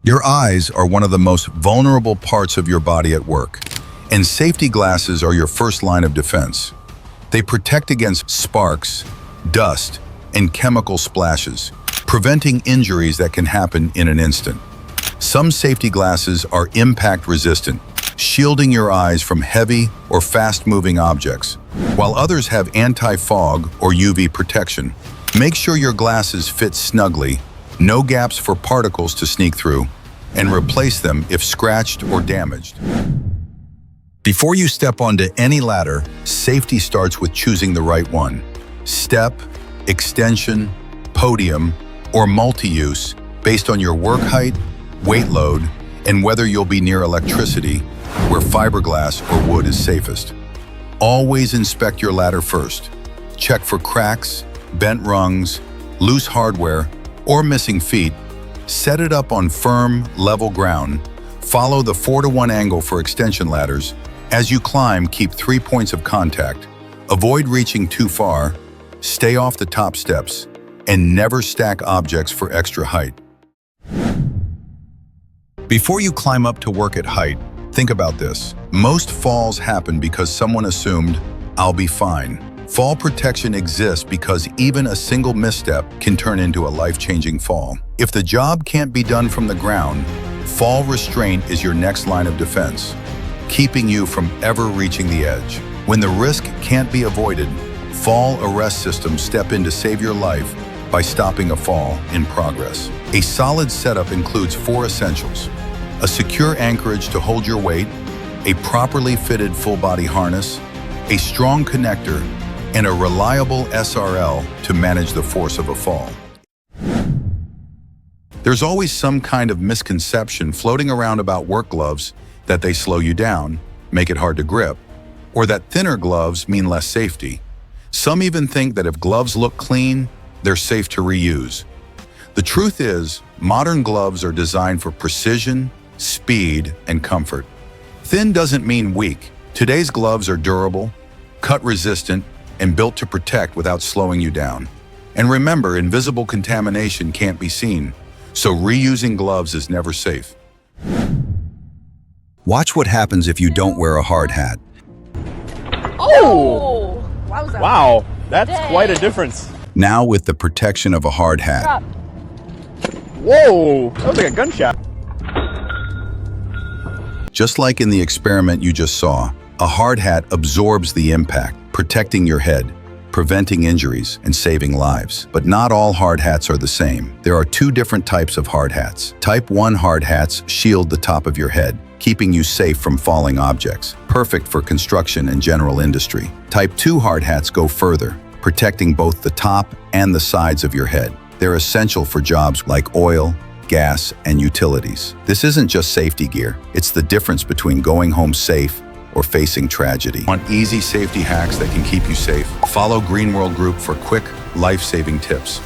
Your eyes are one of the most vulnerable parts of your body at work, and safety glasses are your first line of defense. They protect against sparks, dust, and chemical splashes, preventing injuries that can happen in an instant. Some safety glasses are impact-resistant, shielding your eyes from heavy or fast-moving objects, while others have anti-fog or UV protection. Make sure your glasses fit snugly, no gaps for particles to sneak through, and replace them if scratched or damaged. Before you step onto any ladder, safety starts with choosing the right one. Step, extension, podium, or multi-use based on your work height, weight load, and whether you'll be near electricity, where fiberglass or wood is safest. Always inspect your ladder first. Check for cracks, bent rungs, loose hardware, or missing feet. Set it up on firm, level ground. Follow the 4-to-1 angle for extension ladders. As you climb, keep 3 points of contact. Avoid reaching too far. Stay off the top steps, and never stack objects for extra height. Before you climb up to work at height, think about this. Most falls happen because someone assumed, "I'll be fine." Fall protection exists because even a single misstep can turn into a life-changing fall. If the job can't be done from the ground, fall restraint is your next line of defense, keeping you from ever reaching the edge. When the risk can't be avoided, fall arrest systems step in to save your life by stopping a fall in progress. A solid setup includes 4 essentials: a secure anchorage to hold your weight, a properly fitted full-body harness, a strong connector, and a reliable SRL to manage the force of a fall. There's always some kind of misconception floating around about work gloves that they slow you down, make it hard to grip, or that thinner gloves mean less safety. Some even think that if gloves look clean, they're safe to reuse. The truth is, modern gloves are designed for precision, speed, and comfort. Thin doesn't mean weak. Today's gloves are durable, cut-resistant, and built to protect without slowing you down. And remember, invisible contamination can't be seen, so reusing gloves is never safe. Watch what happens if you don't wear a hard hat. Oh! Wow, that's quite a difference. Now with the protection of a hard hat. Drop. Whoa, that was like a gunshot. Just like in the experiment you just saw, a hard hat absorbs the impact, protecting your head, preventing injuries, and saving lives. But not all hard hats are the same. There are 2 different types of hard hats. Type 1 hard hats shield the top of your head, keeping you safe from falling objects, perfect for construction and general industry. Type 2 hard hats go further, protecting both the top and the sides of your head. They're essential for jobs like oil, gas, and utilities. This isn't just safety gear. It's the difference between going home safe or facing tragedy. Want easy safety hacks that can keep you safe? Follow Green World Group for quick, life-saving tips.